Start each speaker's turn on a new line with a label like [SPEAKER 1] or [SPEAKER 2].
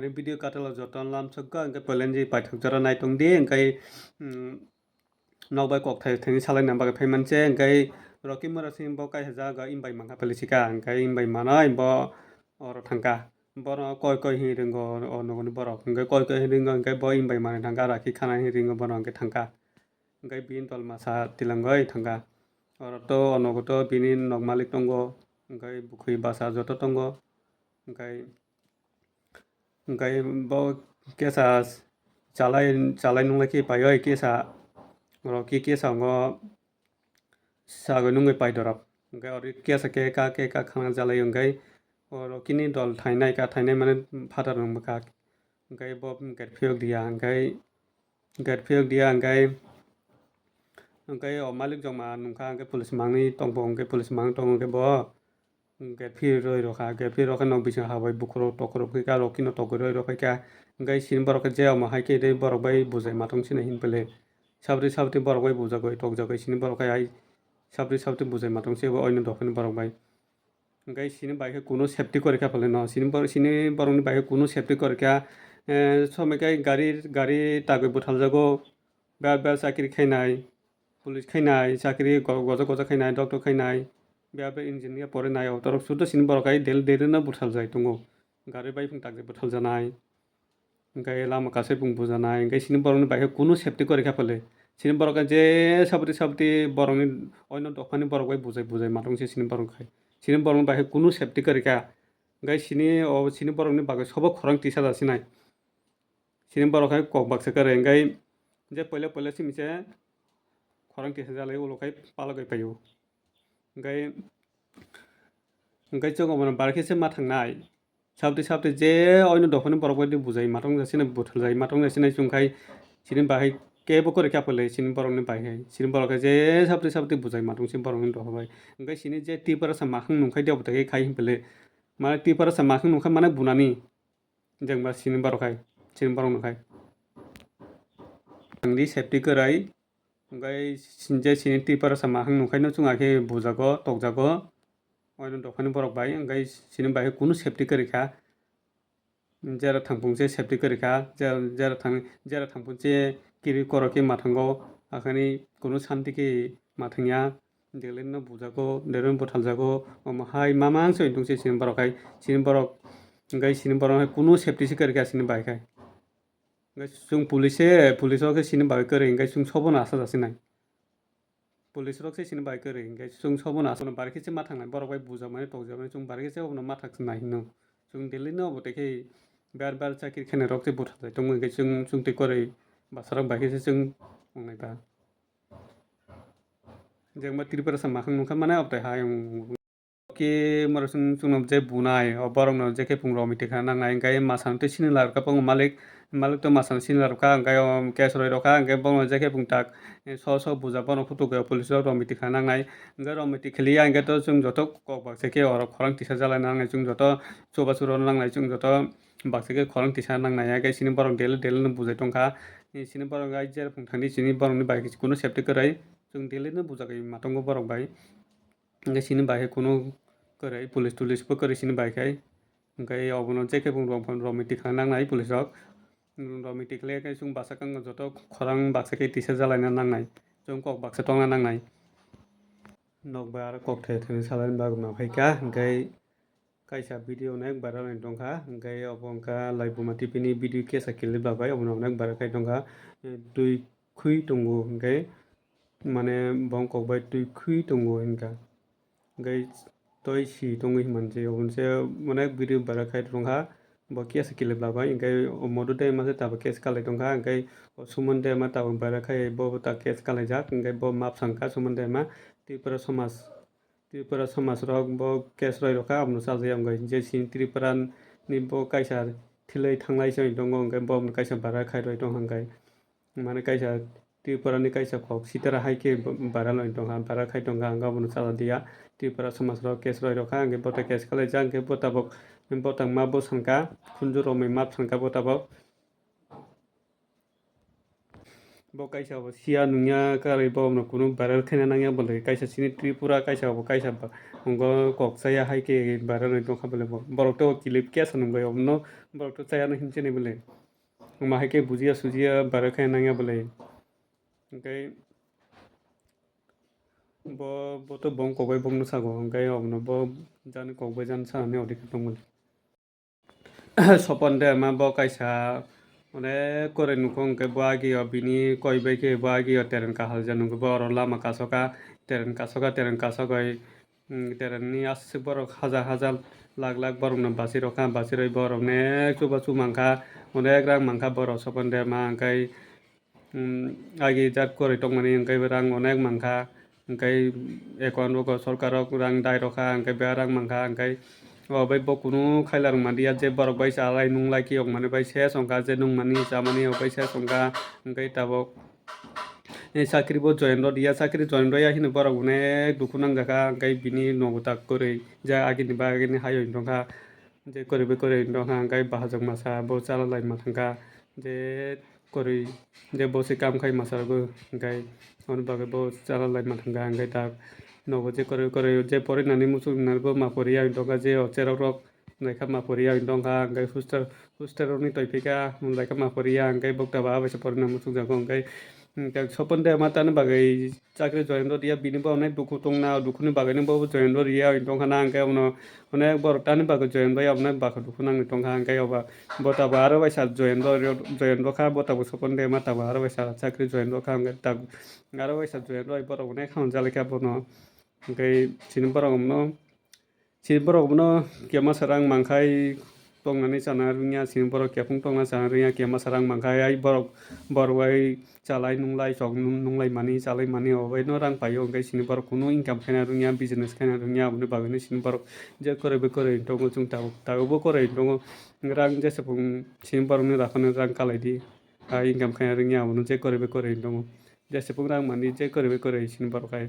[SPEAKER 1] Mane video katalo joton lam chokka angke pelenji paithak jora naitongdi angkai nokbai kok thai salai namba phai manche angkai roki mora sim bo kai jaga imbai mangka pelisika angkai imbai manai bo oro thangka bono koi hi ringo onogoni borok angkai koi hi ringo angkai bo imbai mane thangka rakhi khana hi ringo bono angkai thangka angkai bin tol masa tilangoi thangka oro to onogoto bini nok malik tongo angkai bukhui basa joto tongo angkai bo kesa chalai nunglai paioi kesa roki kesa ngo sagoi nungoi pai dorap angkai ori kesa keka khana jalai angkai oro kini dol thainai mane father nungka angkai bo get phiyok dia angkai o malik jongma nungka angkai police mangni tongbo angkai police mang tong angkai bo get phi roi roka nok bising habai bukro tokro kika rokino togoi roi roka angkai sin borok je ama haike dei borok bai bujai matong sina hin pele sabri borok bai bujagoi togjagoi sin borok ai sabri bujai matong se oino dokoni borok bai angkai sini bai kuno safety korika pale no sini borok ni bai kuno safety korika somaikai gari tagoi buthaljago bel chakri khainai police khainai chakri goja khainai doctor khainai be engineer pore nai torok sudo sini borok ai delna buthaljai tongo gari bai phung takje buthaljanai angkai lama kasai phung bujanai angkai sini borok ni bai kuno safety korika pale sini borok je sabri borok ni oino dokani borok bai bujai matongse sini borok khai sini borok ni bai kuno safety korika angkai sini borok ni bagai sobo khorang tisa jasinai sini borok hai kok baksa kare angkai je pele simise khorang tisa jalai ulo kai palagai payo angkai jongo mano barakese ma thangnai sabri je oino dokani borok bai bujai matong jasinai buthaljai matong jasinai chungkai sini bai kebo korika pale sini borok ni bai sini borok je sabri bujai matong sini borok ni dok bai angkai sini je tipara sa makhang nungkai dia butai khai pele mane tipara sa makhang nungkai mane bunani jengba sini borok nungkai angdi safety korai angkai je sini tipara sa makhang nungkai no chungake bujago tokjago oino dokani borok bai angkai sini bai kuno safety korika jera thangpungse safety korika jera thangpungse kiri koroke mathango akhani kuno shanti ke mathangya deleno bujago deleno buthaljago omo hai mamang soi tungse sini borok angkai sini borok kuno safety se korika sini bai khai angkai chung police rok sini bai kore angkai chung sobono asa jasinai police rok sini bai kore angkai chung sobono asa barakese ma thangnai borok bai bujamani togjamani chung barakese obono ma thaknai hino chung delino obotai ber chakri khainai rok je buthaljai tongo angkai chung tei koroi basarok bai kese chung ongnai ba jengba tripura sa makhang nungka mane obotai hayung ki moro chungno je bunai o borok no je ke phung rok mithi khana nangnai angkai masano tei sini larka pongo malik to masano sini larka angkai case roi roka angkai bono je ke phung tak so buja bono phutu go police rok mithi khana nangnai angkai rok mithi khiliya angkai to chung joto kok baksa ke orok khorang tisa jalai nangnai chung joto chubachu ro nangnai chung joto baksa ke khorang tisa nangnai angkai sini borok dele no bujai tongkha sini borok ai je phung thangni sini borok ni bai kuno safety korai chung dele no bujagai matongo borok bai angkai sini bai kuno korai police bo korai sini bai khai angkai obono je ke phung rok mithi khana nangnai police rok mithi khlai khai chung basa kang joto khorang baksa ke tisa jalaina nangnai chung kok baksa tongna nangnai nok bai aro kok thai salai bagma phaika angkai kaisa video nek viral ni tongkha angkai obo wngkha laibuma tv ni video kesa kilip babai obono nek viral khai tongkha tui khui tongo angkai mane bong kok bai tui khui tongo hingka angkai toi si tongo himanse obonse mane video viral khai tongkha bo kesa kilip babai angkai modo dei mase tabo case kalai tongkha angkai sumon dei ma tabo viral khai bo ta case kalaijak angkai bo map sangkha sumon dei ma tripura somaj rok bo case roi roka abono chaljai angkai je sini tripura ni bo kaisa thilai thanglai choi tongo angkai bo kaisa viral khai roi tongkha angkai mane kaisa tripura ni kaisa kok sitara haike viral roi tongkha viral khai tongkha angkai abono chajadia tripura somaj rok case roi roka angkai bo ta case kalaijak angkai bo tabok tangma bo sangka khunju romoi map sangka bo tabok bo kaisa bo sia nungya karai bo no kunu viral khaina nangya bole kaisa sini Tripura kaisa bo kaisa ongo kok chaya hai ke viral tongkha bole borok to clip kesa nungbai no borok to chaya no himchini bole ma hai ke bujia sujia viral khaina nangya bole ओमफ्राय bo to bong kokbai bong no sago ओमफ्राय obno bo jani kokbai jani sagani odika tongmani sopon de ma bo kaisa অনেক করে নুকো ওকে বাগিও বিনি কই বাইকে বাগিও তেরেন কাহাল জানুকে বড় লামা কাসকা তেরেন কাসকাই তেরেন নি আসছে বড় হাজার হাজার লাখ লাখ বড় না বাসি রকা বাসি রই বড় অনেক চুবা চু মাংখা অনেক রাং মাংখা বড় সপন দে মা ওঁকাই আগে জাত করে টংমানি ওঁকাই রাং অনেক মাংখা ওঁকাই একাউন্ট বক সরকারক রাং দায় রকা ওঁকাই বে রাং মাংখা ওঁকাই bai bo kunu khailar mandia je borok bai salai nunglai ki ok mani bai se songka je nungmani chamani ok bai se songka ওঁকাই tabok sakri bo join ro dia sakri join ro ya hinu borok অনেক duku nangjaka ওঁকাই bini nogo tak koroi ja agini ba agini hayo tongkha je koribe tongkha ওঁকাই bahajak masa bo chalalai mathangka je koroi je bo se kam khai masa bo ওঁকাই oni bagai bo chalalai mathangka ওঁকাই tak nogo je kore je pore nani musuk nani bo ma pori yang tongka je cherok rok naikha ma pori yang tongkha ওঁকাই huster ni toipika naikha ma pori yang ওঁকাই bokta ba abaisa pori na musuk jago ওঁকাই sopon de ma tani bagai chakri join ro dia bini bo onek duku tongna dukuni bagai ni bo join ro ria tongkha na ওঁকাই ono onek borok tani bagai join ro ya onek baka duku nangi tongkha ওঁকাই oba bota ba aro baisa join ro kha bota bo sopon de ma taba aro baisa chakri join ro kha ওঁকাই tak aro baisa join ro borok onek kham jalika bono ওঁকাই sini borok no kema sarang mangkhai tongmani chana rungya sini borok kefung tongna chana rungya kema sarang mangkhai ai borok bai chalai nunglai chok nunglai mani chalai mani obai no rang paio ওঁকাই sini borok kunu income khaina rungya business khaina rungya oboni bagui sini borok je koroi tongo chung tago bo koroi tongo rang jesapung sini borok ni rakhano rang kalaidi income khaina rungya obono je koroi tongo jesapung rang mani je koroi sini borok hai